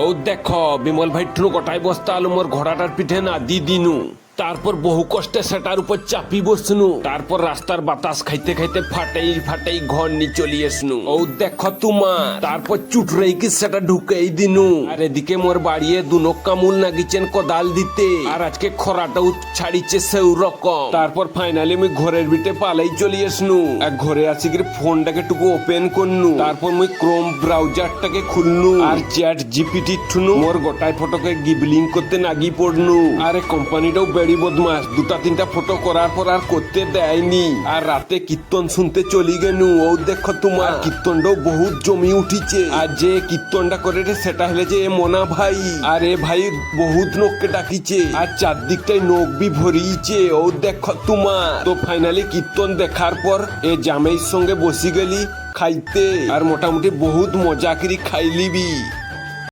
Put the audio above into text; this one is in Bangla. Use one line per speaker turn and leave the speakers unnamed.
ও দেখো বিমল ভাই ট্রু গোটাই বস্তা আলু মোর ঘোড়াটার পিঠে না দি দিনু। তারপর বহু কষ্টে সেটার উপর চাপি বসনু। তারপর রাস্তার বাতাস খাইতে খাইতে ফাটাই ফাটাই ঘর নিয়ে চলি আসনু। ও দেখো তোমার তারপর চুটরেই কি সেটা ঢুকেই দিনু। আর এদিকে মোর বাড়িয়ে দুনক কামুল নাগিছেন কোদাল দিতে। আর আজকে খরাটাও ছাড়িছে সেউ রকম। তারপর ফাইনালি মুই ঘরের ভিতরে পালাই চলি আসনু। আর ঘরে আসি গিয়ে ফোনটাকে টুকু ওপেন করনু। তারপর মুই ক্রোম ব্রাউজারটাকে খুলনু। আর চ্যাট জিপিটি ঠুনু মোর গোটাই ফটোকে গিবলিং করতে নাগি পড়নু। আরে কোম্পানিটাও বদমাস, দুটা তিনটা ফটো করার পর আর করতে দেয়নি। আর রাতে কীর্তন শুনতে চলি গেনু। ও দেখো তোমার কীর্তনটাও বহুত জমি উঠিছে। আর যে কীর্তনটা করে সেটা হলে যে মোনা ভাই। আর এ ভাই বহুত লোককে ডাকিছে। আর চারদিকটাই নোক বি ভরিয়েছে। ও দেখো তোমার তো ফাইনালি কীর্তন দেখার পর এ জামাইয়ের সঙ্গে বসি গেলি খাইতে। আর মোটামুটি বহুত মজা করি খাইলিবি।